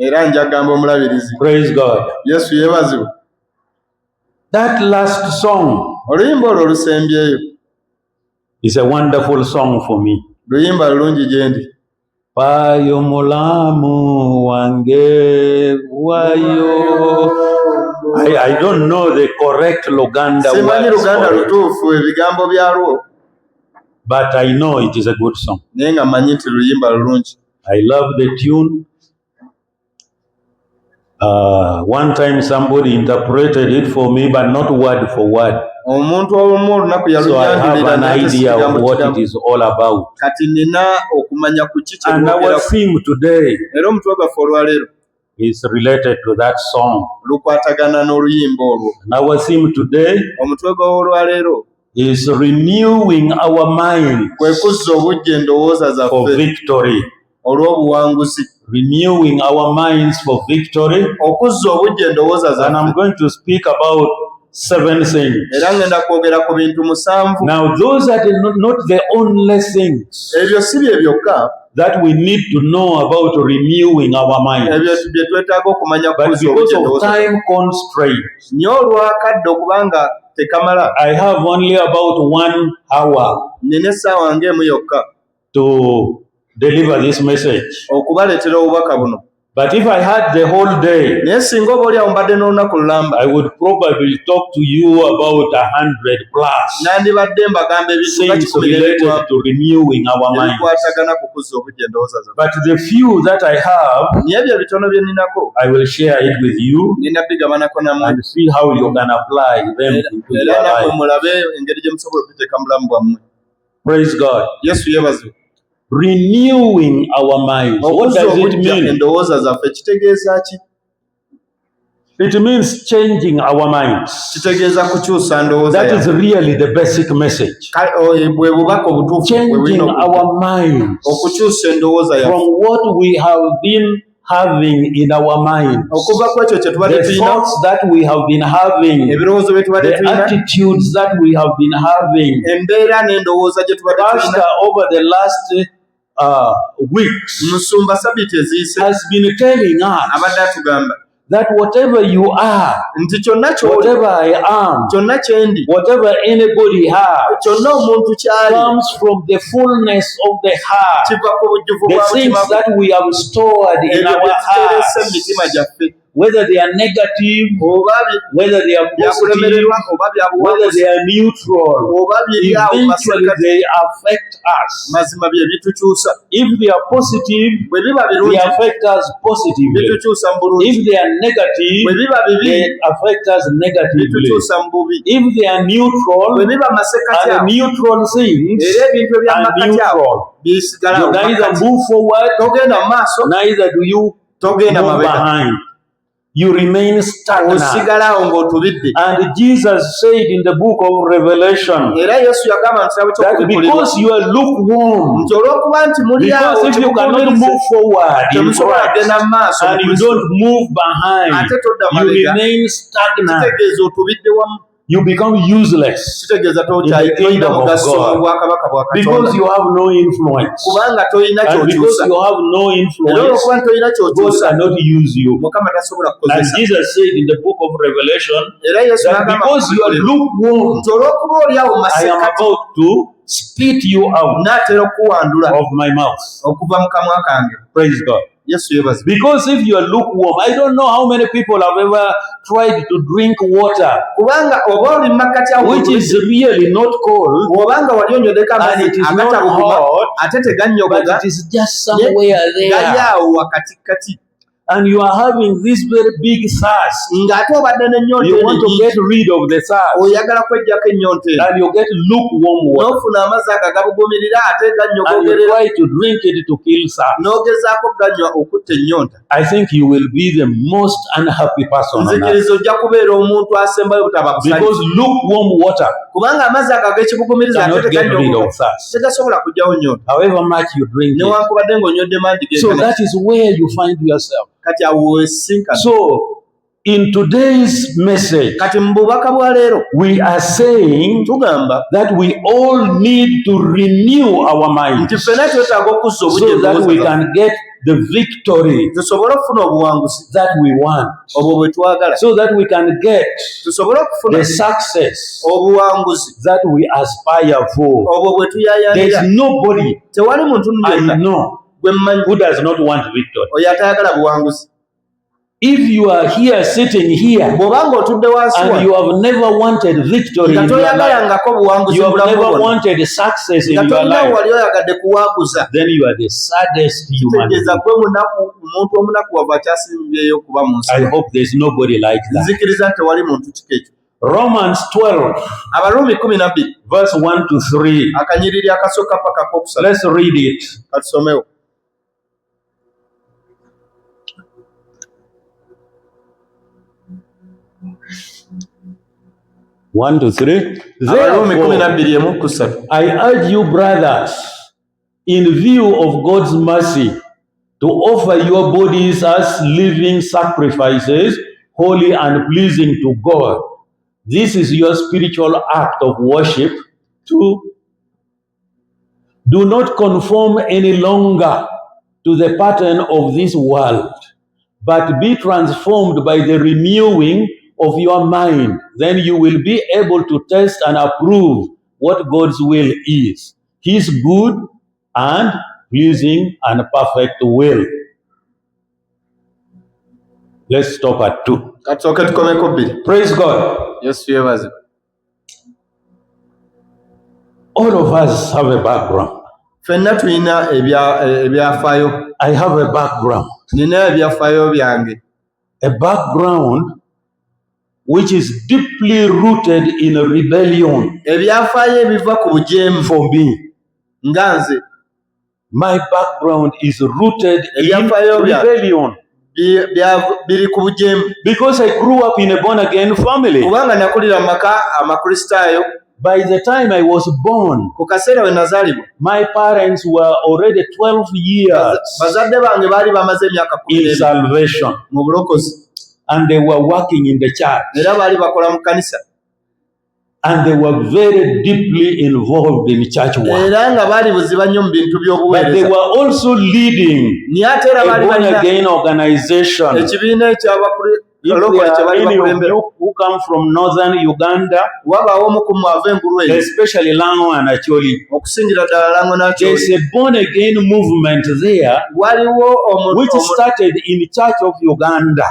era njagamba omulabirizi. Praise God. Yesu yeebazibwe. That last song Oluyimba olwo olusembyeyo is a wonderful song for me. luyimba lulungi gye ndi. Wayo mulamu wange wayo. I don't know the correct Luganda Simanyi words Luganda for it, lutuufu ebigambo byalwo, but I know it is a good song. naye nga mmanyi nti luyimba lulungi. I love the tune. One time somebody interpreted it for me, but not word for word. Omuntu olumu olunaku So I have yalunyanjulira an idea of what it is all about. kati nina okumanya ku ki And our kyebwogerako. theme today Era omutwe gwaffe olwaleero is related to that song. lukwatagana n'oluyimba olwo. And our theme today Omutwe gw'olwaleero is renewing our mind kwe kuzza obujja endowooza for zaffe victory. olw'obuwanguzi. Renewing our minds for victory. Okuzza obujja endowooza And I'm zaffe. going to speak about 7 things. Era ngenda kwogera ku bintu 7. Now, those are not the only things Ebyo si bye byokka that we need to know about renewing our minds. ebyo bye twetaaga okumanya But kuzza because obujja of endowooza. time constraints, Nnyo olwakadde okubanga tekamala, I have only about 1 hour nina essaawa ng'emu yokka to deliver this message. okubaleetera obubaka buno. But if I had the whole day, Naye singa oba oli awo mbadde n'olunaku lulamba, I would probably talk to you about 100 plus nandibadde mbagamba ebintu nga things 10 related to renewing our minds. ebikwatagana ku kuzza obujja endowooza zaffe. But the few that I have, Naye ebyo bitono bye ninako I will share it with you nina bigabanako nammwe, and see how you can apply them into your era nammwe life. mulabe engeri gye musobola okubiteeka mu bulamu bwammwe. Praise God. Yesu yeebazibwe. Renewing our minds. What Okuzza does it obujja mean? endowooza zaffe kitegeeza ki? It means changing our minds. Kitegeeza kukyusa ndowooza That is yaffe. really the basic message. Bwe bubaka obutuufu bwe Changing bulina okujja. our minds Okukyusa endowooza from yaffe what we have been having in our minds, okuva ku ekyo kye tubadde the tulina, thoughts that we have been having, ebirowoozo bye tubadde the tulina, attitudes that we have been having. embeera n'endowooza gye tubadde Pastor, tulina. over the last weeks, Musumba Sabiti eziyise has been telling us abadde atugamba that whatever you are, nti kyonna ky'oli, whatever I am, kyonna kye ndi, whatever anybody has, kyonna omuntu ky'ali comes from the fullness of the heart. kiva ku bujjuvu The bwa things mutima that we have stored in ebyo our bye tuteeresa hearts, emitima gyaffe, whether they are negative, oba whether they are positive, byakulemererwa oba whether byabuwanguzi they are neutral, oba biri awo eventually masekkati, they affect us. mazima bye bitukyusa. If they are positive, Bwe biba they birungi affect us positively. bitukyusa mu bulungi, If they are negative, bwe biba bibi they affect us negatively. bitukyusa mu bubi, If they are bwe neutral, biba masekkati and awo neutral things era ebintu are ebyamakati awo neutral, bisigala you awo neither makkati. move forward, Togenda mu maaso, neither do you togenda move mabega, behind. You remain stagnant. osigala awo ng'otubidde. And Jesus said in the book of Revelation Era Yesu yagamba mu kitabo that ky'okubikulirwa because you are lukewarm, nti olw'okuba nti muli awo because if you cannot temubuulirize, move forward in temusobola Christ kugenda mu maaso mu and you Kristo, don't move behind, ate todda you mabega, remain stagnant. kitegeeza otubidde wamu, You become useless kitegeeza in the kingdom toyina of mugaso mu God bwakabaka bwa because Katonda you have no influence. kubanga toyina And because ky'okyusa, you have no era influence, olw'okuba nti toyina God ky'okyusa cannot use you. Mukama tasobola And kukozesa. Jesus said in the book of Revelation Era Yesu that n'agamba because you are lukewarm, nti olw'okuba oli awo I am masekkati about to spit you out naatera okuwandula of my mouth. okuva mu kamwa kange. Praise God. Yesu yeebazibwe. Because if you are lukewarm, I don't know how many people have ever tried to drink water, Kubanga oba oli mu makkati awo which is really not cold, obanga wali onyoddeko and amazzi it is not agatabuguma hot, ate but tegannyogoga, it is just somewhere gali there. awo wakatikkati, And you are having this very big thirst. ng'ate obadde n'ennyonta You want to ennyo, get rid of the thirst, oyagala kweggyako ennyonta eno, and you get lukewarm water, n'ofuna amazzi ago agabugumirira ate and you gannyogogerera, try to drink it to kill thirst. n'ogezaako ganywa okutta ennyonta. I think you will be the most unhappy person on earth. Nzikiriza ojja kubeera omuntu asembayo butaba busanyufu. Because lukewarm water Kubanga amazzi ago ag'ekibugumiriza ate cannot get rid tegannyogoga, of thirst, tegasobola kuggyawo nnyonta, however much you drink it. newankubadde ng'onywedde mangi So genkana. that is where you find yourself. Kati awo weesinkana. So in today's message, Kati mu bubaka bwa leero we are saying tugamba that we all need to renew our nti minds ffenna twetaaga okuzza obujja so that we endowooza can get the victory tusobole okufuna obuwanguzi that we want, obwo bwe twagala, so that we can get tusobole okufuna the success obuwanguzi that we aspire for. obwo bwe There tuyayanira. is nobody Tewali muntu I yenna know gwe mmanyi who does not want victory. oyo atayagala buwanguzi. If you are here sitting here Bw'obanga otudde wansi and wano you have never wanted victory nga in your life, toyagalangako buwanguzi you have bulamu never bwonna, wanted success in nga your tolina life, wali oyagadde kuwanguza, then you are the saddest human being. kitegeeza gwe omuntu omunakuwavu akyasimbyeyo okuba mu nsi. I hope there is nobody like that. Nzikiriza nti tewali muntu kiko ekyo. Romans 12, Abaruumi 12 verse 1 to 3. akanyiriri akasooka paka akokusatu. Let's read it. Katusomewo. 1 to 3. Abaruumi Therefore, 12:3. I urge you, brothers, in view of God's mercy, to offer your bodies as living sacrifices, holy and pleasing to God. This is your spiritual act of worship. 2. Do not conform any longer to the pattern of this world, but be transformed by the renewing of your mind. Then you will be able to test and approve what God's will is, His good and pleasing and perfect will. Let's stop at 2. Katusooke tukomeko 2. Praise God. Yesu yebaze. All of us have a background. Ffenna tulina ebyafaayo. I have a background. Nina ebyafaayo byange. A background which is deeply rooted in rebellion. Ebyafaayo ebiva ku bujeemu. For me, Nga nze. my background is rooted in Ebyafaayo rebellion. biri ku bujeemu. Because I grew up in a born-again family. Kubanga nakulira mu maka amakristaayo. By the time I was born, Ku kaseera we nazaalibwa, my parents were already 12 years bazadde bange baali bamaze emyaka in 11 salvation, mu bulokozi, and they were working in the church, era baali bakola mu kanisa, and they were very deeply involved in church work. era nga baali buziba nnyo mu bintu But they by'obuweereza. were also leading Naye ate era a baali balina born-again organization. ekibiina If eky'abalokole there kye are baali any of bakulembera. you who come from northern Uganda, Wabaawo omu ku mwava engulu eyo, especially Lango and Acholi, okusingira ddala Lango n'Akyoli. there's a born-again movement there Waliwo which started in Church of Uganda.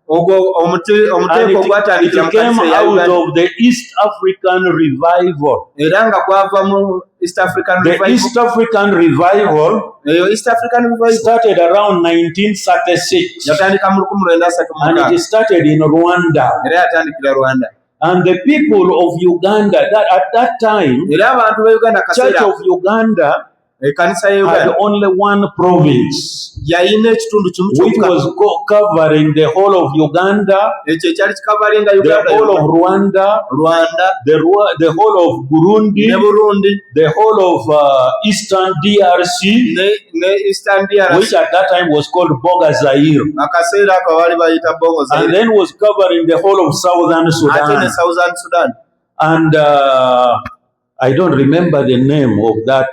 And omuteeko gwatandikira mu it came kanisa eya out Uganda, of the East African Revival. era nga gwava mu East African The Revival. East African Revival Eyo East African Revival started around 1936, yatandika mu 1936 and it started in Rwanda. era yatandikira Rwanda. And the people of Uganda, that at that time, Era abantu ba Uganda Church kaseera of Uganda ekkanisa ya had Uganda only one province, yalina ekitundu kimu which kyokka, was covering the whole of Uganda, ekyo ekyali kikavalinga the Uganda whole of yonna, Rwanda, Rwanda the whole of Burundi, ne Burundi the whole of Eastern DRC, ne Eastern DRC, which at that time was called Boga Zaire, akaseera ako baali bayita Bongo and Zaire, then was covering the whole of Southern ate ne Sudan. Southern Sudan. And I don't remember the name of that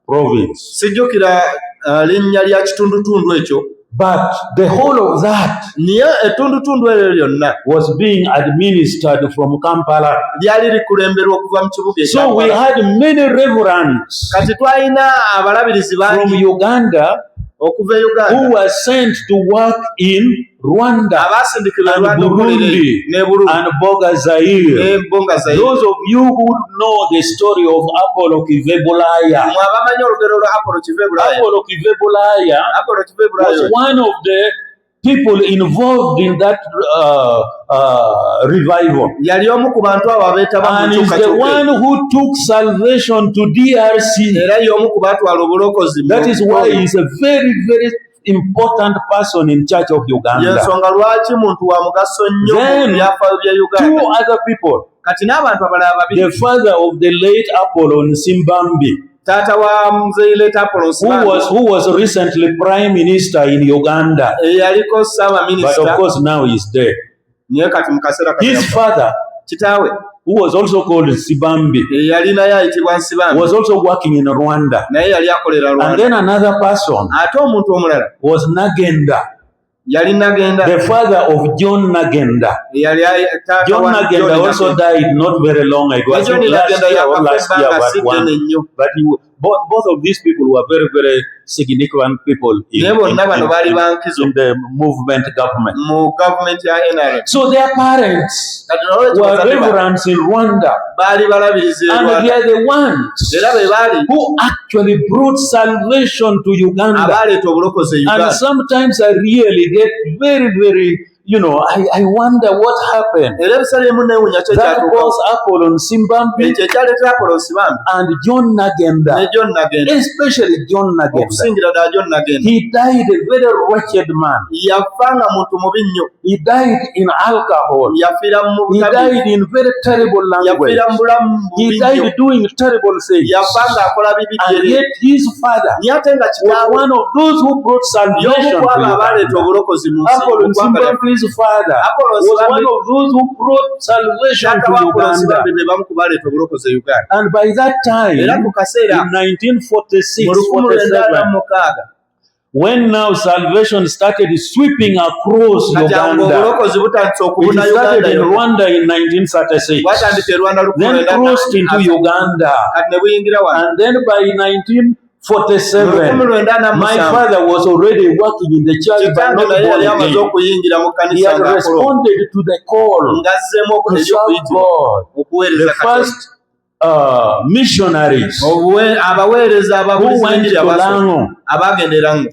province. Sijjukira linnya lya kitundutundu ekyo, But the whole of that niye ettundutundu eryo lyonna was being administered from Kampala. lyali likulemberwa okuva mu kibuga So ekya we Kampala. had many reverends Kati twalina abalabirizi from bangi Uganda okuva e who Uganda were sent to work in Rwanda abaasindikibwa and Rwanda okolere Burundi ne Burundi and Boga Zaire. ne Bonga Zaire. Those of you who know the story of Apollo Kivebulaya, Mwe abamanyi olugero lwa Apollo Kivebulaya. Apollo Kivebulaya Apollo Kivebulaya was one of the people involved in that revival, yali omu ku bantu abo abeetaba mu and is the one nkyukakyuka, who took salvation to DRC. era y'omu ku baatwala obulokozi. That is why he is a very, very important person in Church of Uganda. y'ensonga lwaki muntu wa mugaso nnyo mu Then, byafaayo bya two Uganda. other people, Kati n'abantu abalala babiri, the father of the late Apollo Nsimbambi, taata wa muzeeyileta Apollo Nsimbambi, who was recently prime minister in Uganda, eyaliko but of ssaabaminisita, course now he's dead. naye kati mu kaseera kati His yafa. father Kitaawe who was also called Sibambi, yalina yayitibwa Nsibambi, was also working in Rwanda. naye yali akolera And Rwanda. then another person Ate omuntu omulala was Nagenda, yali Nagenda, the father of John Nagenda. yali taata John wa Nagenda John also Nagenda. died not very long ago. I John think last Nagenda year or yakafa last year, ebbanga si ddene nnyo. but both of these people were very, very significant people in naye bonna bano baali bankizo the movement government. mu gavumenti ya NRM. So their parents Kati nolwekyo were bazadde baabwe reverends in Rwanda, baali balabiriza e and Rwanda, they are the ones era be baali who actually brought salvation to Uganda. abaleeta obulokozi e And Uganda. sometimes I really get very, very, I wonder what happened. Era ebiseera ebimu neewuunya kyo That kyatuuka was Apollo Simbambi ekyo ekyaleetera Apollo Simbambi and John Nagenda, ne John Nagenda, especially John Nagenda. okusingira ddala John Nagenda. He died a very wretched man. Yafa nga muntu mubi nnyo, He died in alcohol. yafiira mu He butabi, died in very terrible language. yafiira mu bulamu He bubi nnyo, died doing terrible things. yafa ng'akola bibi And byeri. yet his father Naye ate nga was kitaawe one of those who brought salvation y'omu ku abo to abaleeta Uganda. obulokozi mu nsi Apollo mu ggwanga lyaffe. Simbambi's father Apollo was Simbambi- one of those who brought salvation Taata to wa Apollo Uganda. Simbambi be bamu ku baleeta obulokozi e Uganda. And by that time, Era ku kaseera in 1946, mu 47, 1946 when now salvation started sweeping across kati awo Uganda, obulokozi butandise it okubuna started Uganda in yonna. Rwanda in 1936, Bwatandika e Rwanda then crossed into Uganda, kati ne buyingira wano. and then by 1947, Mu 1947, my father was already working in the church but kitange not naye born yali amaze again. okuyingira mu He kkanisa had ng'akola responded to the call ng'azzeemu to serve ebyokuyitibwa God. okuweereza The Katonda. first missionaries Abaweereza who ababuliza went enjiri to abasooka Lango, abagenda e Lango,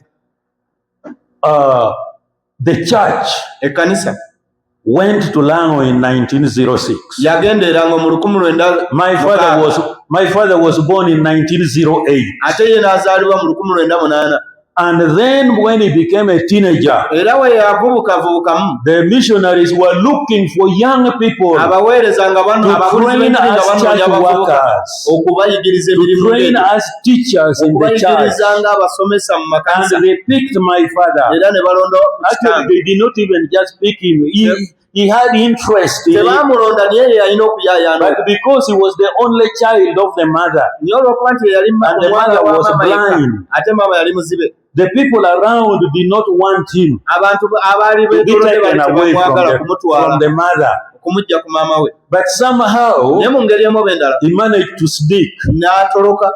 the church ekkanisa went to Lango in 1906. yagenda e Lango mu 1900. My father was born in 1908. ate ye n'azaalibwa mu 1908. And then when he became a teenager, era we yavubukavubukamu the missionaries were looking for young people abaweereza nga bano to ababulizi train b'enjiri nga as banoonya church abavubuka workers, okubayigiriza to emirimu train ng'egyo, as teachers in the church. okubayigiriza ng'abasomesa mu makanisa. And they picked my father. Era ne balonda Actually, kitange. they did not even just pick him. He had interest in it. Tebamulonda naye ye yalina okuyaayaana. But because he was the only child of the mother, Naye olw'okuba nti ye yali And the omwana mother wa was maama yekka, blind. ate maama yali muzibe. the people around did not want him Abantu abaali to be beetoolodde taken baali away tebamwagala from kumutwala the mother. okumujja ku maama we. But somehow Naye mu ngeri emu oba endala he managed to sneak, n'atoloka,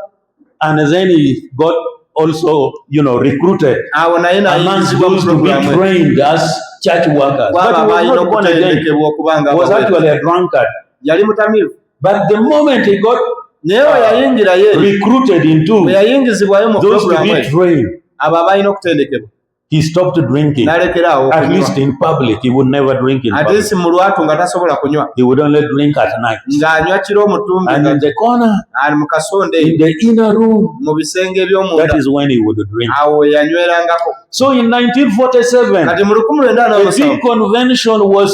and then he got also, recruited awo naye amongst n'ayingizibwa mu those to be puroguramu. trained as church workers. Kwaba But he was abalina not born again. okutendekebwa okubanga He was abaweereza. actually a drunkard. Yali mutamiivu. But the moment he got Naye we yayingira ye recruited into bwe yayingizibwayo mu those to puroguramu be eyo, trained, abo abalina okutendekebwa he stopped drinking. n'alekeraawo At okunywa. least in public, he would never drink in Ate public. si mu lwatu nga tasobola kunywa, He would only drink at night. ng'anywa kiro mu ttumbi And in the corner, ali mu kasonde in the inner room, mu bisenge that eby'omunda, is when he would drink. awo we yanywerangako. So in 1947, Kati mu a 1947 big convention was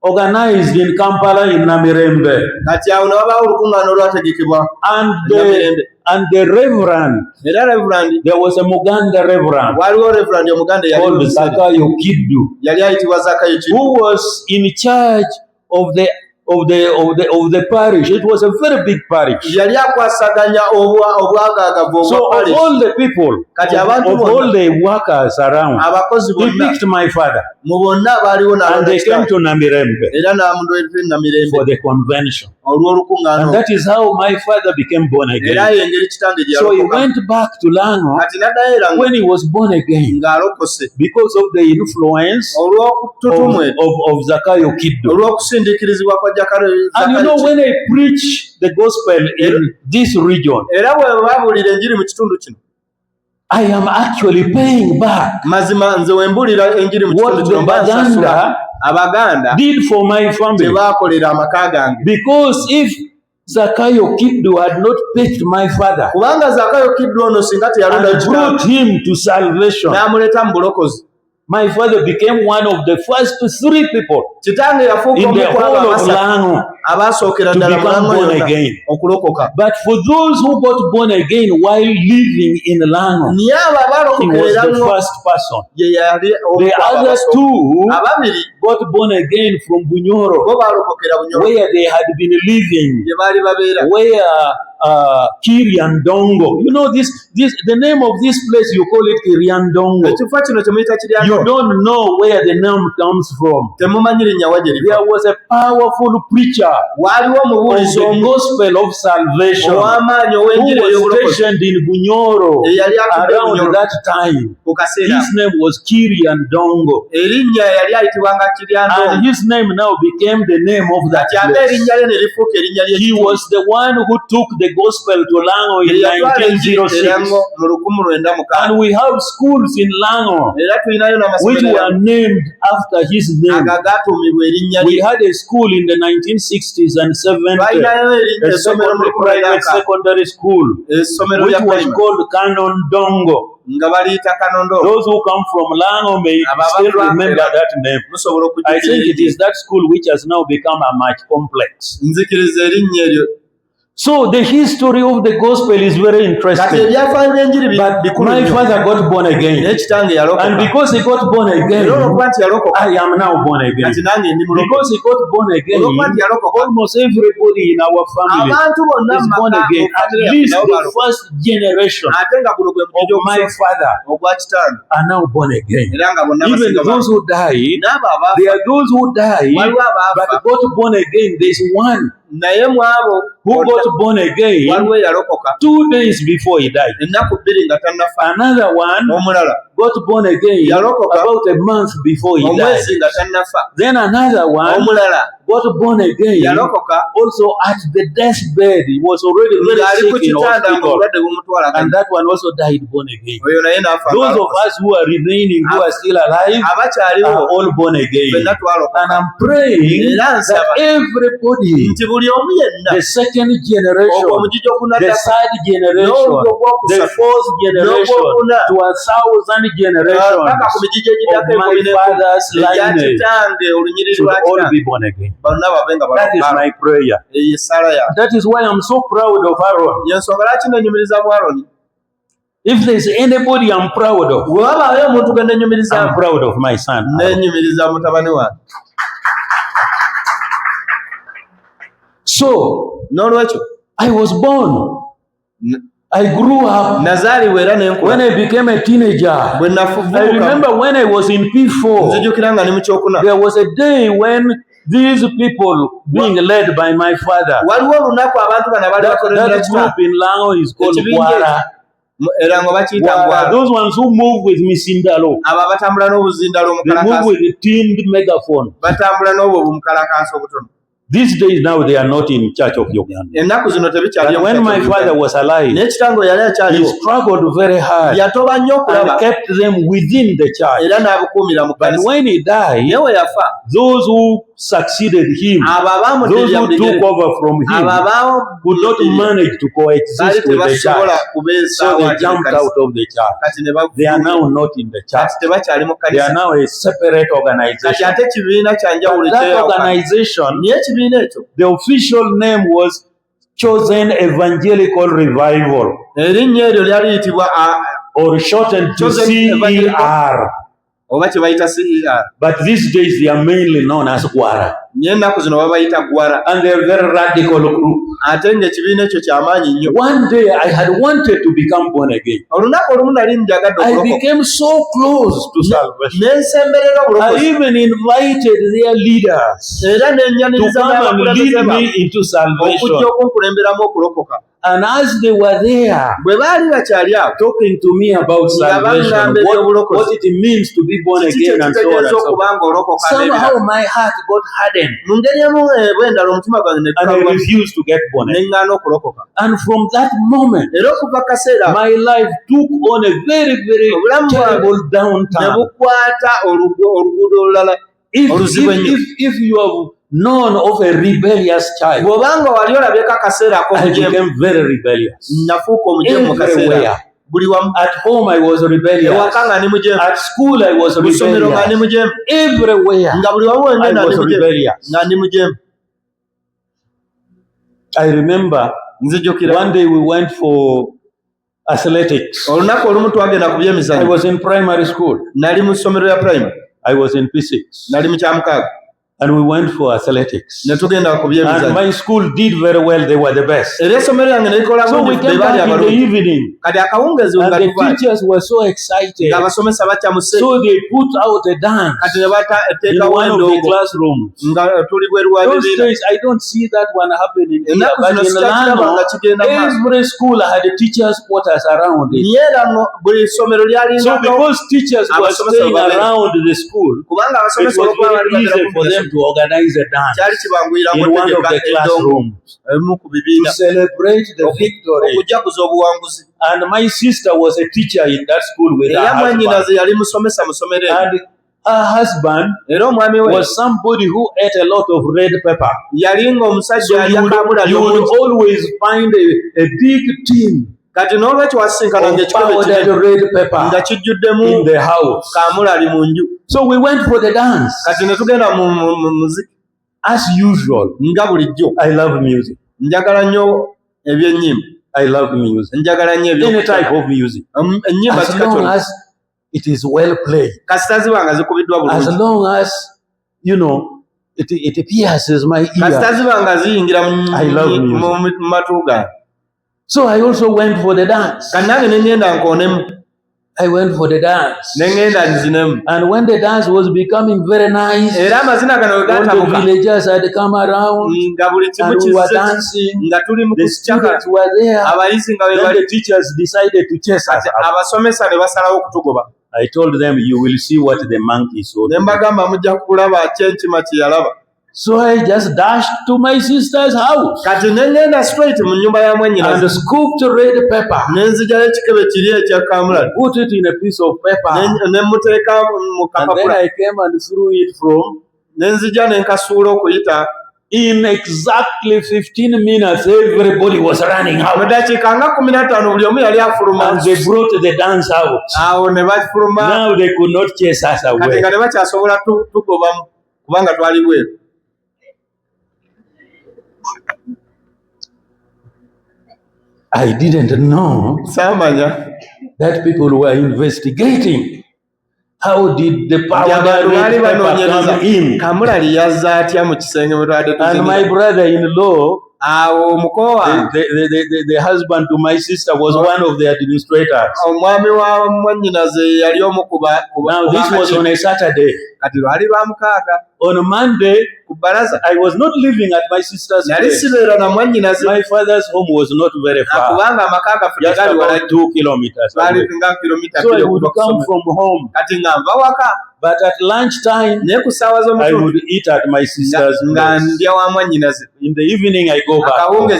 organized in Kampala in Namirembe. kati awo ne wabaawo olukuŋŋaana olwategekebwa And the reverend, era Reverend, there was a Muganda reverend waaliwo Reverend Omuganda called Zakayo Kiddu, yali ayitibwa Zakayo Kiddu, who was in charge of the parish. It was a very big parish. yali akwasaganya obwagaagavu So obwa of parish. all the people, Kati of abantu all bonna, the workers around, abakozi he bonna, picked my father, mu bonna baaliwo and they came n'alonda to Namirembe era n'amundwetera Namirembe for the convention. olw'olukuŋŋaana And olwo. that is how my father became born Era again. yo engeri kitange gye So he yalokokamu. went back to Lango Kati n'addayo era when he was born again ng'alokose because of the influence olw'okututumwe of Zakayo Kiddu. olw'okusindiikirizibwa kwa And you know, Zakayo. when I preach the gospel in this region, Era bwe babuulira enjiri mu kitundu kino, I am actually paying back mazima nze we mbuulira enjiri mu what kitundu the kino mba nsasula Baganda Abaganda did for my family. bye baakolera amaka gange. Because if Zakayo Kiddu had not picked my father Kubanga Zakayo Kiddu ono singa teyalonda and brought kitange him to salvation, n'amuleeta mu bulokozi, My father became one of the first 3 people kitange yafuuka in the whole of Lango abasookera to ddala become born again. okulokoka. But for those who got born again while living in Lango, Niye abo he was the abalokokerera first person. ye yali The other 2 ababiri got born again from Bunyoro, bo balokokera Bunyoro where they had been living, gye baali babeera. where Kiriandongo. You know the name of this place, you call it Kiriandongo. Ekifo kino kye muyita You Kiryandongo don't know where the name comes from. temumanyi linnya wa gye liva. There was a powerful preacher Waaliwo of omubuulizi the gospel of salvation ow'amaanyi who ow'enjiri was ey'obulokozi stationed in Bunyoro eyali atudde around Bunyoro that time. ku kaseera. His name was Kiriandongo. Erinnya yali ayitibwanga Kiryandongo. And his name now became the name of that Kati ate place. erinnya lye ne lifuuka erinnya He ly'ekitundu. was the one who took the gospel to Lango in Yatwala enjiri 1906. Lango mu 1906. And we have schools in Lango Era tulinayo which n'amasomero were named after his name. aga gatuumibwa erinnya We lye. had a school in the 1960s and 70s, Twalinayo a essomero mu private secondary school, essomero which lya was primary called Canon Dongo. nga baliyita Kanondo. Those who come from Lango may still remember that name. Musobola I okujjukira think it is that school which has now become a much complex. nzikiriza erinnya eryo. So the history of the gospel is very Kati interesting. ebyafaayo by'enjiri But bikulu my nnyo. father got born Naye again. kitange And yalokoka. because he got born again, Era olw'okuba nti yalokoka I am now born again. kati nange ndi mulokoka. Because he got born again, Olw'okuba nti yalokoka almost everybody in our family abantu bonna is mu born maka again. At least the first generation ate nga guno gwe of mujjo my father ogwa kitange are now born again. era nga bonna Even basinga those who died, n'abo abaafa there are those who died waliwo but abaafa got born again. There's one naye mu abo who got born again waliwo eyalokoka 2 days before he died. ennaku 2 nga tannafa. Another one Omulala got born again yalokoka about a month before he died. omwezi nga tannafa. Then another one Omulala got born again yalokoka also at the deathbed. He was already very ng'ali ku sick in kitanda nga hospital. obulwadde bumutwala And that one also died born again. oyo naye n'afa. Those of us who are remaining, who are still alive, abakyaliwo are all born again. fenna twalokoka. And I'm praying Era that nsaba everybody, nti buli omu yenna the second generation, ogwo omugijjo the ogunaddako third generation, the fourth generation, to 1,000 generations paka ku mijijjo of egiddako my ekumi father's ekya lineage kitange olunyiriri should lwa all kitange be born again. bonna babe nga That is my prayer. eyo essala yange. That is why I'm so proud of Aaron. yensonga lwaki nenyumiriza mu Aroni. If there's anybody I'm proud of, bwe wabaayo omuntu gwe nenyumiriza I'm proud of my son. Aaron. nenyumiriza mutabani wange. So, n'olwekyo I was born. I grew up. nazaaliwa era When nenkula. I became a teenager, bwe I nafuvuka remember when I was in P4, nzijukira nga ne mu kyokuna. there was a day when these people being led by my father, waliwo olunaku abantu bano bali bakolera that group in Lango is called Ekibinja Gwara. era nga bakiyita Gwara. gwara. Those ones who move with Misindalo, abo abatambula n'obuzindalo they move omukalakasi with the tinned megaphone. batambula n'obwo obumukalakasi obutono. These days now they are not in Church of Uganda. ennaku zino tebikyali. But when my father was alive, naye kitange yali he akyaliwo struggled very hard yatoba nnyo and okulaba kept them within the church. era n'abukuumira mu But kanisa. when he died, naye we yafa those who succeeded him, abo those who took over from him, abo could not manage to coexist with the church. So they jumped out of the church. kati ne They are bavuga now not in the church. kati tebakyali mu They are kanisa. now a separate kati organization. ate ekibiina kya njawulo But that ekyeyawukana. organization, naye ekibiina ekyo the official name was Chosen Evangelical Revival, erinnya eryo lyali liyitibwa or shortened to Chosen Evangelical- CER. oba kye bayita CER. But these days they are mainly known as Gwara. naye ennaku zino babayita gwara. And they are a very radical group. ate ng'ekibiina ekyo kyamaanyi nnyo. One day I had wanted to become born again. olunaku olumu nali njagadde I okulokoka. became so close to salvation. n'ensemberera I obulokozi. even invited their leaders era to n'ennyaniriza come and n'abakulembeze lead me baabwe into salvation. okujja okunkulemberamu okulokoka. And as they were there bwe baali bakyali awo talking to me about salvation, what it means to be born again and so on and kitegeeza so okuba on, ng'olokoka somehow my heart got hardened mu ngeri emu bw'endala omutima gwange ne and I gukabwa, refused to get born ne again. ŋŋaana okulokoka. And from that moment, era okuva kaseera my life took on a very, very Obulamu bwange terrible ne downturn. bukwata oluguudo olulala oluzibu ennyo. If you have known of a rebellious child, bw'obanga wali olabyeko akaseera I ak'obujeemu, became very rebellious. nafuuka omujeemu mu kaseera. Everywhere. At home I was rebellious. At school I was rebellious. Everywhere I was rebellious. I remember one day we went for athletics. I was in primary school. I was in P6. And we went for athletics. And my school did very well. They were the best. So we came back in the evening. And the teachers were so excited. So they put out a dance in one of the classrooms. Those days, I don't see that one happening here. But in Lano, every school had a teacher's quarters around it. So because teachers were staying around the school, it was very easy for them to organize a dance in one of the classrooms to celebrate the victory. And my sister was a teacher in that school with her husband. And her husband was somebody who ate a lot of red pepper. So you would always find a big tin of powdered red pepper in the house. So we went for the dance. As usual, I love music. I love music. Any type of music. As long as it is well played. As long as, you know, it pierces my ear. I love music. So I also went for the dance. I went for the dance. And when the dance was becoming very nice, all the villagers had come around and we were dancing. The students were there. Then the teachers decided to chase us out. I told them, you will see what the monkey saw. So I just dashed to my sister's house and scooped red pepper, put it in a piece of paper, and then I came and threw it from. In exactly 15 minutes, everybody was running out. And they brought the dance out. Now they could not chase us away. I didn't know that people were investigating. How did the powder red pepper come in? And my brother-in-law, the husband to my sister, was one of the administrators. Now this was on a Saturday. On Monday, I was not living at my sister's place. My father's home was not very far, just about 2 kilometers away. So I would come from home. But at lunchtime, I would eat at my sister's place. In the evening, I go back home.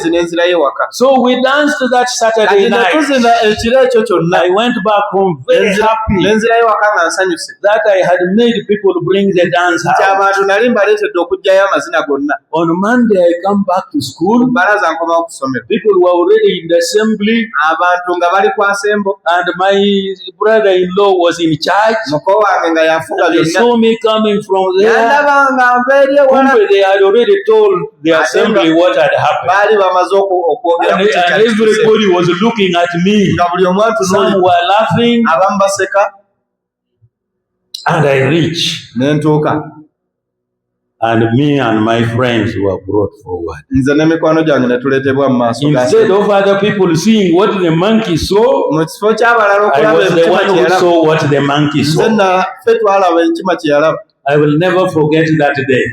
So we danced that Saturday night. I went back home very happy that I had made people bring the dance out. On Monday, I come back to school. People were already in the assembly. And my brother-in-law was in charge. They saw me coming from there. They had already told the assembly what had happened. And everybody was looking at me. Some were laughing. And I reached. And me and my friends were brought forward. Instead of other people seeing what the monkey saw, I was the one who saw what the monkey saw. I will never forget that day.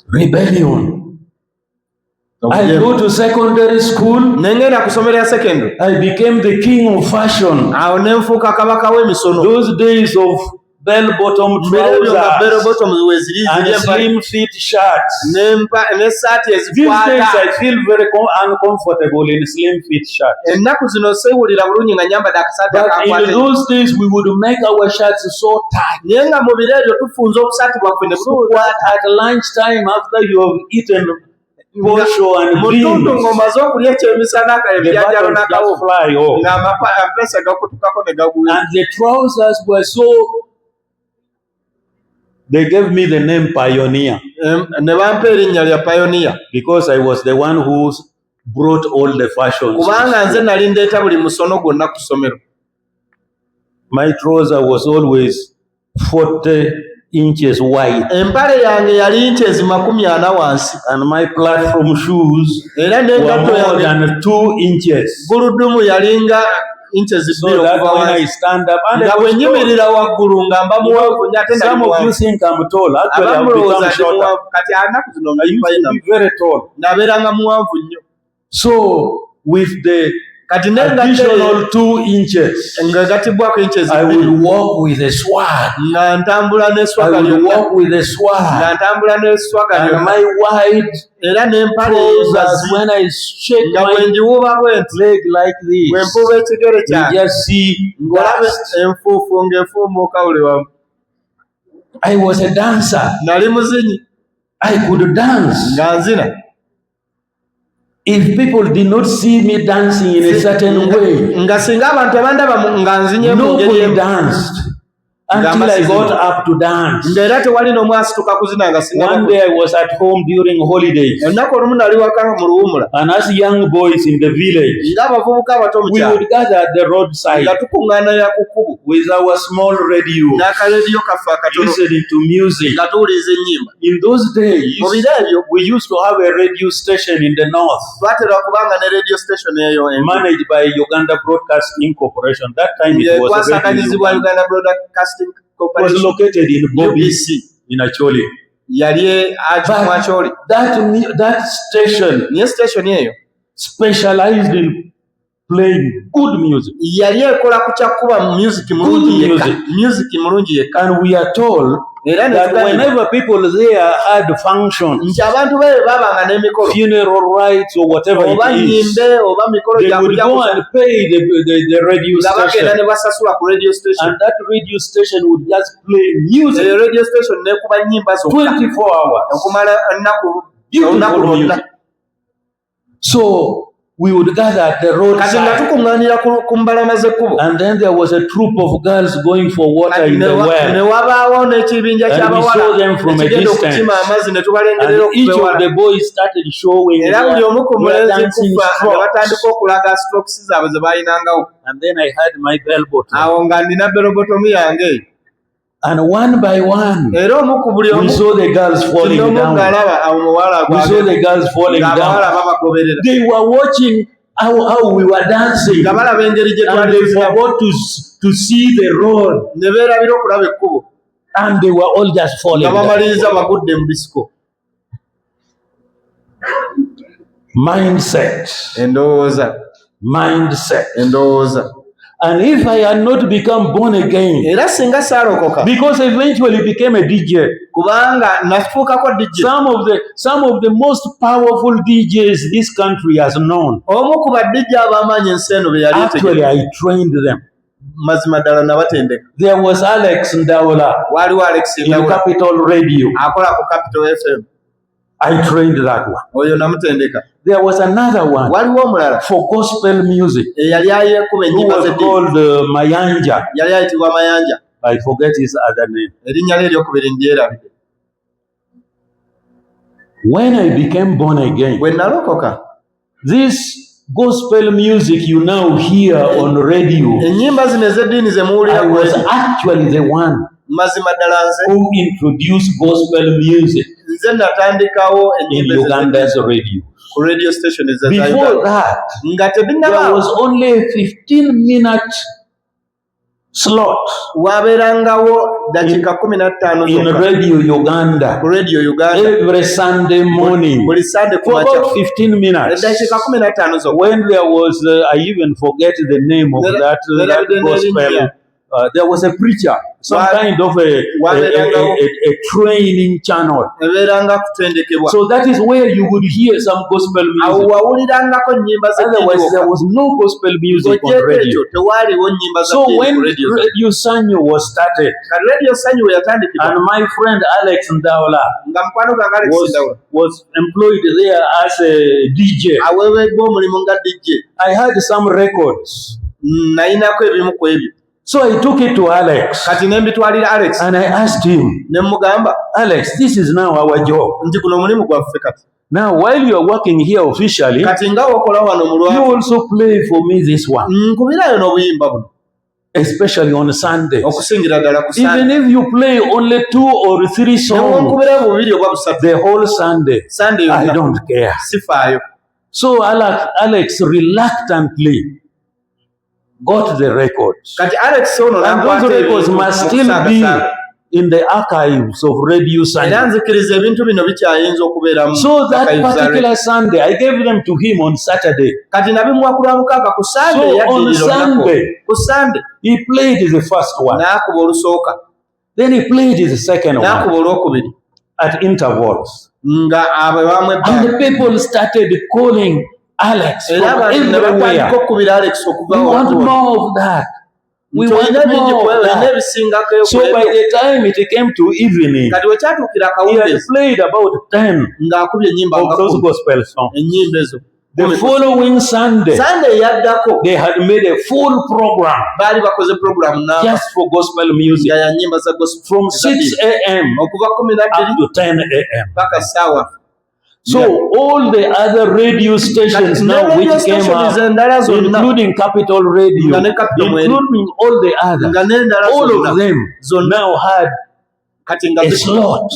Rebellion. I go to secondary school. I became the king of fashion. Those days of bell-bottom trousers and slim fit shirts. These days I feel very uncomfortable in slim fit shirts. But in those days we would make our shirts so tight. So that at lunchtime after you have eaten posho and mutundu beans. ngomaze okulya ekyemisana kale The byajalo buttons just nakawo fly off. ng'amapesa gakutukako ne gagula. And the trousers were so. They gave me the name Pioneer Ne bampa erinnya lya Pioneer because I was the one who brought all the fashions. kubanga nze nali ndeeta buli musono gwonna ku ssomero. My trouser was always 40 inches wide. Empale yange yali inches 40 wansi. And my platform shoes Era were n'engatto more yange than 2 inches. guludumu yalinga inches So 2 that okuva when I wansi. stand up, and Nga bwe nyimirira waggulu nga mba muwanvu nnyo ate nali some of you muwanvu. think I'm tall. Actually, I've Abamulowooza become ndi shorter. muwanvu kati anaku zino nga I used to be very tall. nabeeranga muwanvu nnyo. So with the Kati nenga additional 2 inches, nga gatibbwako inches I 2 will walk with a swag. nga ntambula I n'eswaga will lyonna walk with a swag. nga ntambula n'eswaga And lyonna my wide era n'empale trousers, engazi when I shake nga bwe my ngiwuba bwe nti leg like bwe this, mpuuba ekigere you kyange just see ng'olaba dust. enfuufu ng'efuumuuka buli wamu. I was a dancer. Nali muzinyi I could dance. nga nzina. If people did not see me dancing in a certain way, Nga singa abantu abandaba nga nzinye mu ngeri nobody emu. danced until I got up to dance. Ng'era tewali n'omu asituka kuzina nga singa One day I was at home during holidays, olunaku olumu nali waka mu luwumula and as young boys in the village, ng'abavubuka abato mu we kyalo would gather at the roadside nga tukuŋŋaana ya ku kkubo with our small radio, n'akalediyo kaffe akatono listening to music. nga tuwuliriza ennyimba. In those days, Mu biro ebyo we used to have a radio station in the north, twatera kubanga ne radio station eyo managed by Uganda Broadcasting Corporation. That time it was a radio. twasakanyizibwa Uganda Broadcasting It was Corporation located in Bobby UBC. in Acholi. Yali Acholi. That station Niye station eyo specialized in playing good music. yali ekola ku kyakuba music mulungi yekka. Music mulungi yekka. And we are told Era that ne whenever people there had functions, nti abantu be babanga n'emikolo funeral rites or whatever oba it is, nnyimbe oba mikolo they would go and pay the radio nga bagenda station. ne basasula ku radio station. And that radio station would just play music Eyo radio station n'ekuba nnyimba zokka 24 hours. okumala olunaku Beautiful lwonna. music. So we would gather at the Kati nga roadside, tukuŋŋaanira ku mbalama z'ekkubo. and then there was a troop of girls going for water Kati in the ne well. wabaawo n'ekibinja And we ky'abawala saw them from a ekigenda distance. okukima amazzi ne tubalengerera And each okuva of the ewala. boys started showing Era buli omu ku their mulenzi dancing kufa ne strokes. batandika okulaga strokes zaabwe ze baalinangawo. And then I had my bell bottom. Awo nga nina berobotomu yange. And one by one, Era omu ku buli we omu saw the girls falling n'omu down. ng'alaba awo muwala We saw the girls falling ng'abawala down. babagoberera. They were watching how we were dancing. Nga balaba engeri gye And twali they tuzinamu. forgot to see the road. Ne beerabira okulaba ekkubo. And they were all just falling Nga down. bamaliriza bagudde mu disiko. Mindset. Endowooza. And if I had not become born again, Era singa saalokoka because I eventually became a DJ, kubanga nafuukako DJ. some of the most powerful DJs this country has known. Omu ku badijja ab'amaanyi ensi eno be yali Actually, I trained them. mazima ddala nabatendeka. There was Alex Ndaola Waaliwo Alex in Ndawula Capital Radio. akola ku Capital FM. I trained that one. Oyo namutendeka. There was another one Waliwo omulala for gospel music eyali ayekuba who ennyimba was z'eddiini. called Mayanja. Yali ayitibwa Mayanja. I forget his other name. Erinnya lye eryokubiri ndyerabidde. When I became born again, Bwe nalokoka this gospel music you now hear on radio, ennyimba zino ez'eddiini ze muwulira I ku was radio. actually the one Mazima ddala nze who introduced gospel music nze natandikawo in ennyimba Uganda's radio. ku radio station za Before Uganda. that, Nga there tebinnabaawo was only a 15-minute slot waabeerangawo dakiika 15 in zokka Radio Uganda ku radio Uganda every Sunday morning buli Sunday ku for makya. about 15 minutes. Dakiika 15 zokka. When there was, I even forget the name of that gospel there was a preacher, some kind of a training channel. So that is where you would hear some gospel music. Otherwise, there was no gospel music on radio. So when Radio Sanyo was started, and my friend Alex Ndaola was employed there as a DJ, I had some records. So I took it to Alex and I asked him, Alex, this is now our job. Now, while you are working here officially, you also play for me this one, especially on Sundays. Even if you play only 2 or 3 songs the whole Sunday, I don't care. So Alex reluctantly got the records. And those records must still be in the archives of Radio Sanyo. So that particular Sunday, I gave them to him on Saturday. So on Sunday, he played the first one. Then he played the second one at intervals. And the people started calling Alex from everywhere. We want more of that. We want more of that. So by the time it came to evening, he had played about 10 of those gospel songs. The following Sunday, they had made a full program just for gospel music from 6 a.m. up to 10 a.m. So all the other radio stations now which came up, including Capital Radio, including all the others, all of them now had a slot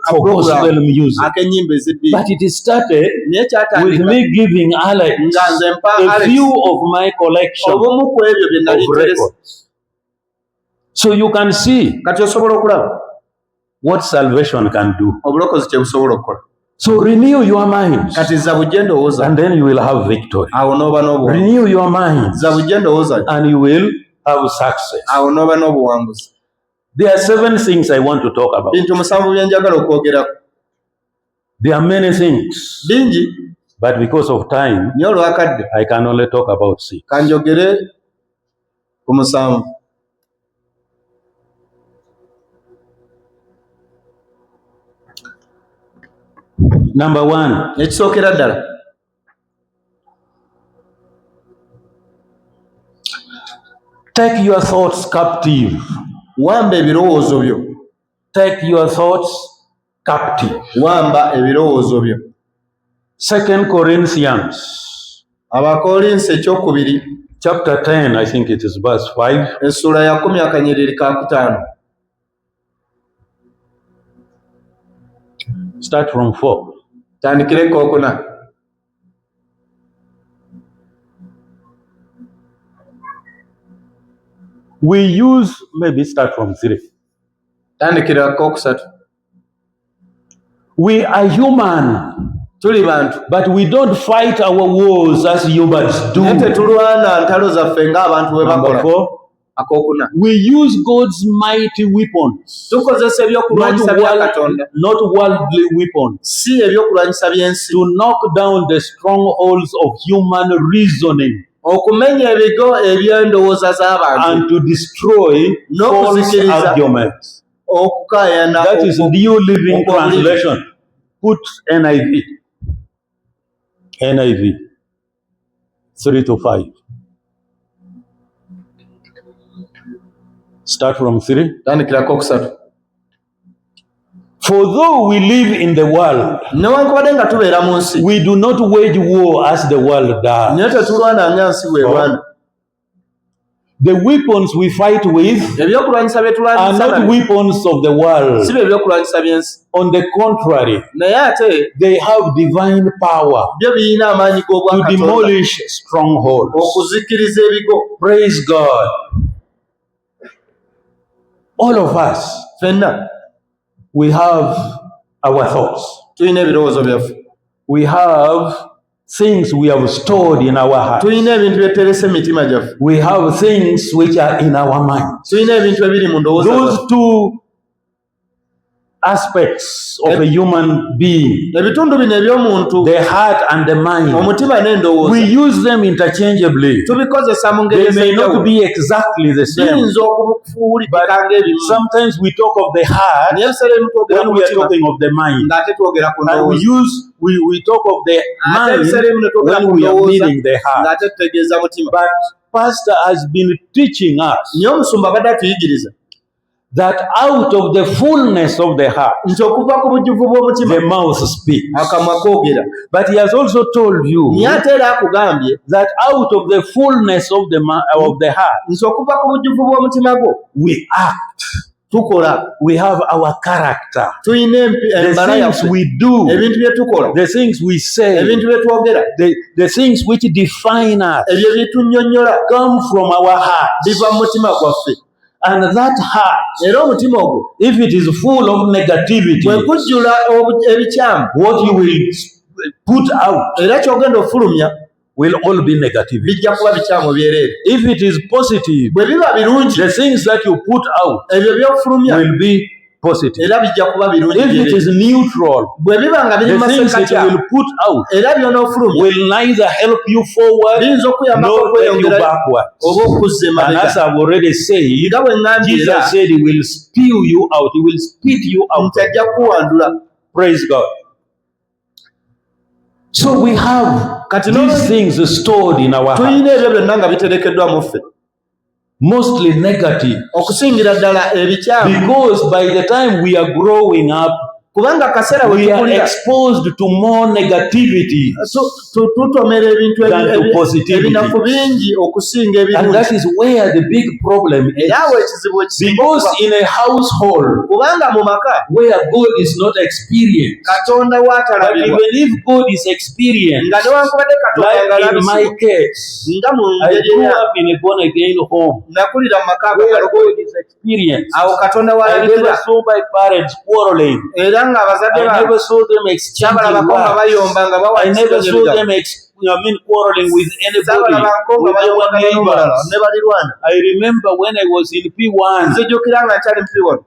for gospel music. But it started with me giving Alex a few of my collection of records. So you can see what salvation can do. So renew your minds, and then you will have victory. Renew your minds, and you will have success. There are 7 things I want to talk about. There are many things, but because of time, I can only talk about 6. Number 1. Take your thoughts captive. Take your thoughts captive. 2 Corinthians chapter 10, I think it is verse 5. Start from 4. We use, maybe start from 3. We are human, but we don't fight our wars as humans do. Number 4. We use God's mighty weapons, not worldly weapons, to knock down the strongholds of human reasoning and to destroy false arguments. That is New Living Translation. Put NIV. NIV 3-5. Start from 3. For though we live in the world, we do not wage war as the world does. The weapons we fight with are not weapons of the world. On the contrary, they have divine power to demolish strongholds. Praise God. All of us, we have our thoughts. We have things we have stored in our hearts. Tulina ebintu byeterese mitima gyaffe. We have things which are in our minds. Tulina ebintu ebiri mu ndowooza. Those two aspects of a human being, ebitundu bino eby'omuntu, the heart and the mind, omutima n'endowooza, we use them interchangeably. tubikozesa mu They ngeri may not be exactly the same, biyinza okufuulikika ng'ebimu. sometimes we talk of the heart Naye ebiseera ebimu twogera when ku we are mutima talking of the mind, ng'ate twogera ku and ndowooza. we talk of the Ate mind ebiseera ebimu ne twogera when ku we are ndowooza meaning the heart. ng'ate tutegeeza mutima. But Pastor has been teaching us Naye omusumba abadde atuyigiriza that out of the fullness of the heart, nti okuva ku bujjuvu bw'omutima the mouth speaks. akamwa koogera. But he has also told you Naye ate era akugambye that out of the fullness of the heart, nti okuva ku bujjuvu bw'omutima gwo we act. tukola. We have our character. Tulina The embala things yaffe, we do, ebintu bye tukola, the things we say, ebintu bye twogera, the things which define us ebyo bitunnyonnyola come from our heart. biva mu mutima gwaffe. And that heart, Era omutima ogwo if it is full of negativity, bwe gujjula ebikyamu, what you will put out era ky'ogenda ofulumya will all be negativity. bijja kuba bikyamu byereere. If it is positive, Bwe biba birungi, the things that you put out ebyo by'ofulumya will be positive. era bijja kuba birungi If it byereere. is neutral, Bwe biba nga biri the mu things that you masenkakya will put out era by'onoofulumya will neither help you forward biyinza okuyambako nor take you okweyongera backwards. oba okuzza And emabega. as I've already said, Nga bwe ŋŋambye era Jesus said he will spew you out, he will spit you out. nti ajja kuwandula. Praise God. So we have Kati these things stored in our heart, tulina ebyo byonna nga biterekeddwa mu ffe, mostly negative, okusingira ddala ebikyamu, because by the time we are growing up, kubanga akaseera we we are tukulira exposed to more negativity, tutomera ebintu than to positivity. ebinafu bingi okusinga and ebirungi. that is where the big problem is. Era awo ekizibu ekisinga Because okuba. in a household Kubanga mu maka where God is not experienced, Katonda but waatalabirwa, even if God is experienced, nga newankubadde Katonda like in ng'alabisibwa, my case, nga mu I ngeri grew eya up in a born again home nakulira mu maka where agalokole, God is experienced. awo Katonda I never waalabikira, saw my parents quarreling. era ng'abazadde I baabwe never saw them exchanging saabalabako nga words. bayomba nga I never saw bawaanyisiganya them quarreling with anybody, saabalabako nga with our bayombagana n'omulala neighbors. ne balirwana. I remember when I was in P1, Nzijjukira nga nkyali mu P1,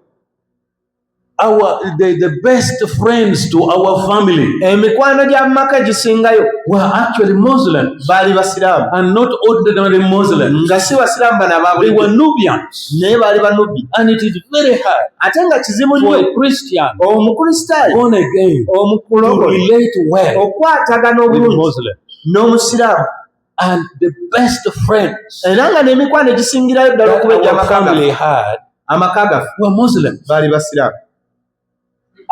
the best friends to our family emikwano gya mu maka egisingayo were actually Muslims, baali basiraamu, and not ordinary Muslims. nga si basiraamu bano They were ababwe, Nubians, naye baali banubbi. and it is very hard Ate nga kizibu for nnyo a Christian omukristaayo born again to omukulogole relate well okwatagana with obulungi Muslims. n'omusiraamu, And the best friends era nga n'emikwano egisingirayo ddala that okubejja our family had amaka gaffe were Muslims. baali basiraamu.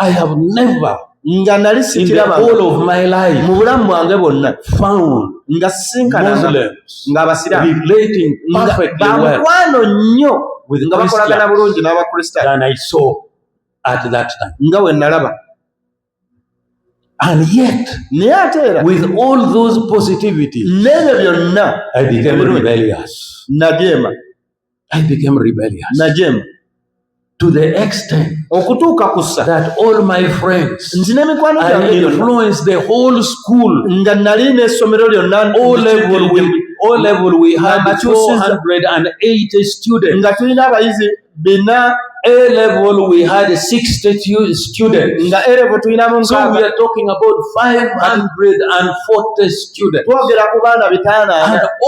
I have never, Nga nali in the sikiraba whole of my life, mu bulamu bwange bwonna found nga sisinkana Muslims ng'abasiraamu relating nga perfectly well bamukwano nnyo with nga bakolagana Christians bulungi n'abakristaayo than I saw at that time. nga bwe nalaba. And yet, Naye ate era with all those positivity, n'ebyo byonna I became rebellious. najeema I became rebellious najeema to the extent okutuuka kussa that all my friends, nti n'emikwano I gyange gyonna influenced the whole school. nga nali n'essomero lyonna O level we had Amakyusiza. 480 students. nga tulina abayizi bina, A level we had 60 students. nga erevo tulinamu So we nkaaga. are talking about 540 students. Twogera ku baana And bitaano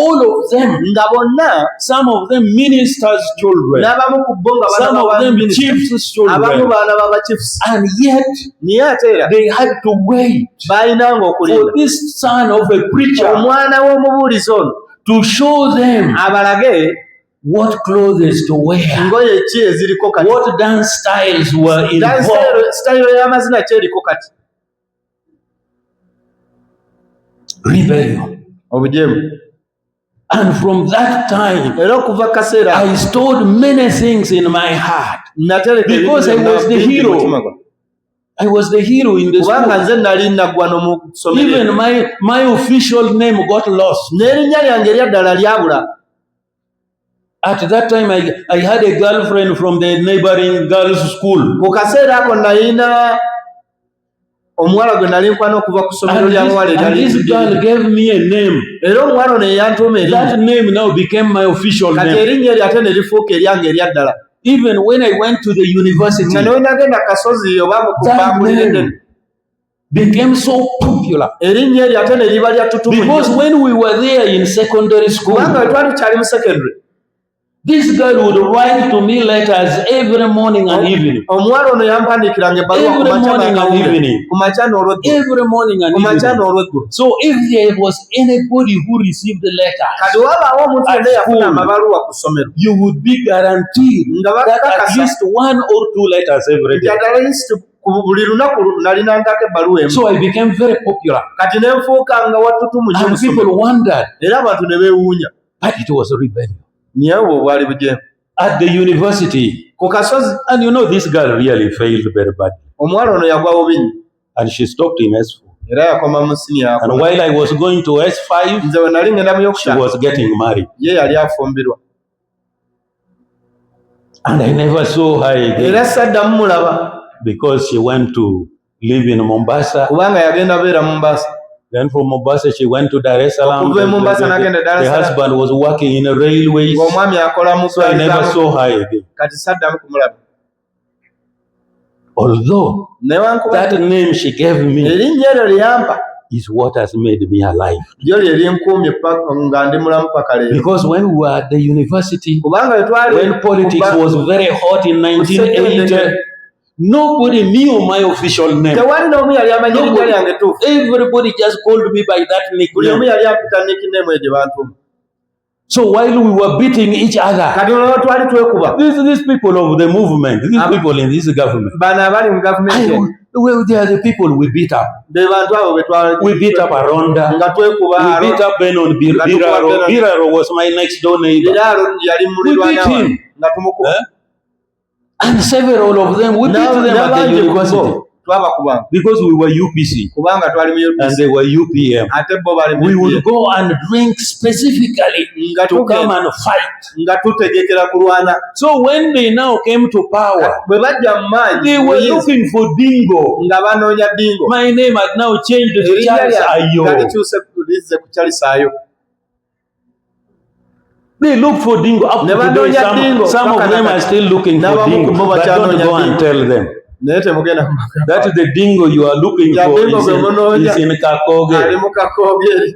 all of them, nga bonna some of them ministers' children, n'abamu ku bo nga some baana of them ba chiefs' abamu children. baana b'abachiefs. And yet Naye ate era they had to wait baalinanga for okulinda this son of a preacher omwana w'omubuulizi ono to show them abalage what clothes to wear, ngoye ki eziriko kati, what dance styles were involved. sitayiro y'amazina ki eriko kati. Rebellion. Obujeemu. And from that time, Era okuva kaseera I stored many things in my heart. natereka Because I was the bingi mu hero. mutima gwange. I was the hero in the Kubanga school. nze nali naggwano mu ssomero. Even my official name got lost. N'erinnya lyange eryaddala lyabula. At that time, I had a girlfriend from the neighboring girls' school. Ku kaseera ako nalina omuwala gwe nali nkwano okuva ku ssomero lya muwala and this girl gave me a name. era omuwala ono eyantuma That name now became my official kati name. erinnya eryo ate ne lifuuka eryange erya ddala. Even when I went to the university, nga ne we nagenda kasozi oba that mukubambulire name became so popular. erinnya eryo ate ne liba lya tutumu Because when we were there in secondary school, kubanga we twali tukyali mu secondary, this girl would write to me letters every morning and evening. omuwala ono yampandiikiranga ebbaluwa Every morning and evening. ku makya n'olweggulo, Every morning and ku makya evening. n'olweggulo. So if there was anybody who received the letter, kati wabaawo omuntu At yenna yafuna school, amabaluwa ku ssomero you would be guaranteed nga that at bakakasa least 1 or 2 letters every nti day. at least ku buli lunaku nalinangako ebbaluwa emu. So I became very popular. kati ne nfuuka nga wattutumu nnyo mu And ssomero. people wondered, era abantu ne beewuunya but it was a rebellion. naye obwo bwali bujeemu At the university, ku kasozi. and you know this girl really failed very badly. omuwala ono yagwa bubi nnyo And she stopped in S4. era yakoma mu siniya And while I was going to S5, nze we nali ngenda mu she yokutaano was getting married. ye yali afumbirwa And I never saw her again era saddamu mulaba because she went to live in Mombasa. kubanga yagenda beera mu Mombasa. Then from Mombasa, she went to Dar es Salaam. Okuva e Mombasa n'agenda Dar es The Salaam. husband was working in the railways. ng'omwami akola mu So I never gaali saw her again. kati saddamu kumulaba. Although newankubadde that name she gave me erinnya eryo lyampa is what has made me alive. lyo lye linkuumye nga ndi mulamu paka leero. Because when we were at the university, kubanga we twali when politics was very hot in 1980, nobody knew my official name. tewali n'omu yali amanyi erinnya lyange tuufu. Everybody just called me by that buli omu nickname. yali ampita nickname gye bantuma. So while we were beating each other, kati olwo twali twekuba these people of the movement, these people in this government, bano abali mu gavumenti well, they are the people we beat up. be bantu abo be twali We beat up Aronda. nga twekuba. We beat up Benon Biraro. Biraro was my next door neighbor. Biraalo yali mulirwana We beat him. nga tumukuba. And several of them, we beat them at the university twabakubanga because we were UPC kubanga twali mu and UPC they were UPM. ate bo bali mu We UPC. would go and drink specifically nga to come and fight. nga tutegekera kulwana. So when they now came to power, bwe bajja mu maanyi they were buyinza, looking for Dingo. nga banoonya Dingo. My name had now changed to Erinnya Charles lyange nga Ayo. likyuse lizze ku Charles Ayo. They look for Dingo. Up to Never know today, your Dingo. some of them are still looking for Never Dingo, know but don't your go and Dingo. tell them. naye temugenda kumaka. That the Dingo you are looking Ya for Dingo is gwe munoonya. in ali Kakoge. mu Kakoge eri.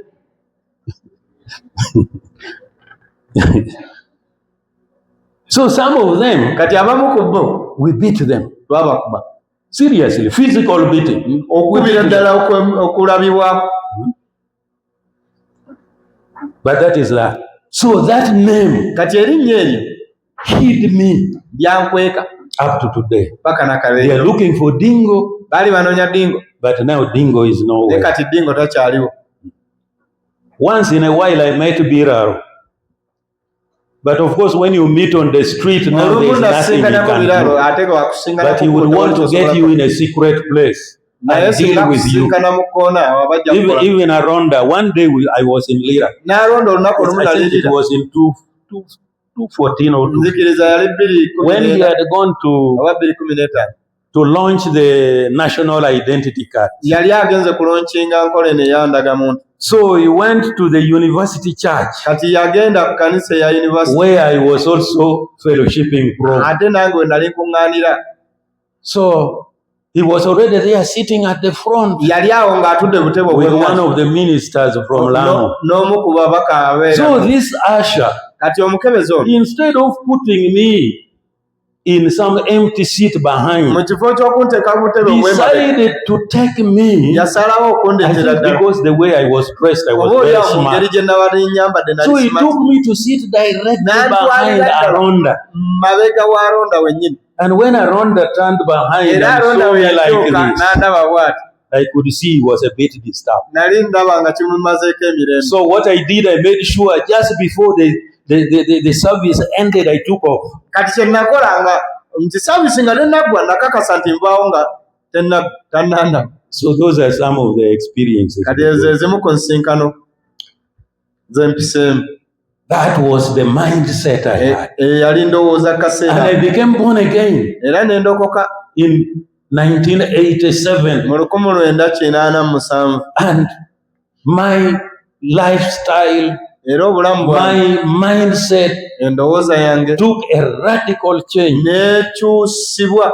So some of them, kati abamu ku bo we beat them. twabakuba. Seriously, physical beating. okubira ddala okulabibwa. But that is that. So that name kati erinnya eryo hid me lyankweka up to today. paka They are nakaleero. looking for Dingo, baali banoonya Dingo but now Dingo is naye nowhere. kati Dingo takyaliwo. Once in a while I met Biraro. But of course when you meet on the street now there is nothing he nasisinkana mu can biraalo do. ate nga wakusinkana But he would want to get you in a secret place naye and singa deal with you. kusinkana mu koona abajja kukola. Even Aronda, one day I was in Lira. n'alonda olunaku olumu I think it nalirira was in 214 or 2. nzikiriza yali When he had gone oba 2:15 to launch the national identity card. yali agenze kulonkinga nkola eno eyandagamuntu. So he went to the university church kati yagenda ku kanisa ya university where I was also fellowshipping from. ate nange we nali nkuŋŋaanira. So he was already there sitting at the front yali awo ng'atudde butebo with bwe one of the ministers from Lamu. n'omu ku babaka abeera. So this usher, kati omukebezi ono instead of putting me in some empty seat behind, mu kifo ky'okunteeka ku butebe obwemabega decided to take me. yasalawo I okundetera think ddala. because the way I was dressed, I was oba very olyawo mu ngeri smart. gye nabadde nyambadde So nali he smart. took me to sit directly behind N'antwalira ddala Aronda. mabega wa Aronda wennyini. And when Aronda turned behind era and Aronda saw we me like yatuuka this, n'andaba bw'ati I could see he was a bit disturbed. nali ndaba nga kimumazeeko emirembe. So what I did, I made sure just before the service ended, I took off. kati kye nakola nga nti saavisi nga tennaggwa nakakasa nti nvaawo nga tannanda. So those are some of the experiences. kati ezo ezimu ku nsinkano z'empiseemu. That was the mindset I had. Yali ndowooza And kaseera I became born again era ne ndokoka in 1987. mu 1987 And my lifestyle, era obulamu my mindset endowooza yange took a radical change. nekyusibwa,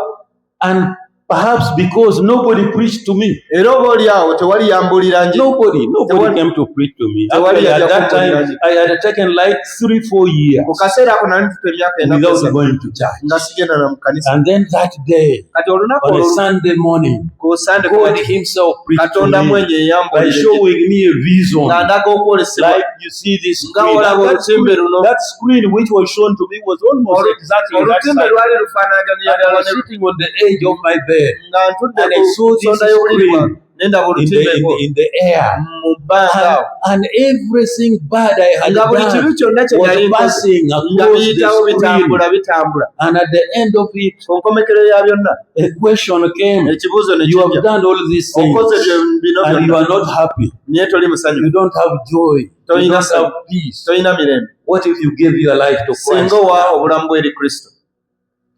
And perhaps because nobody preached to me. era oba oli awo tewali yambulira nje. Nobody came to preach to me. Tewali Actually, at yajja that time, kumpulira nje. I had taken like 3-4 years Mu kaseera ako nali ntuta emyaka without ennaku going to church. nga sigenda na mu kanisa. And then that day, Kati olunaku on a olwo Sunday morning, ku Sande God himself preached to Katonda me mwenye by yambulira showing me a vision. nga ndaga okwolesebwa Like you see this nga screen. olaba That olutimbe luno. that screen which was shown to me was almost exactly that Olutimbe size. lwali lufaanaganya And I was sitting on the edge of my bed. nga ntudde And I ku saw this nsonda y'obuliri screen bwange nendaba olutimbe in the air. mu bbanga awo. And everything bad I had Nga buli kibi done kyonna kye was nali nkoze passing nga across the biyitawo screen. bitambula. And at the end of it, Ku nkomekero ya byonna a question came. ekibuuzo ne You have kijja, done all these things okoze bino and you byonna are not happy. naye toli musanyufu, You don't have joy. You Tolina don't ssanyu. have peace. tolina mirembe. What if you gave your life to Singa Christ? owa obulamu bwe eri Kristo.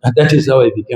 And that is how I became.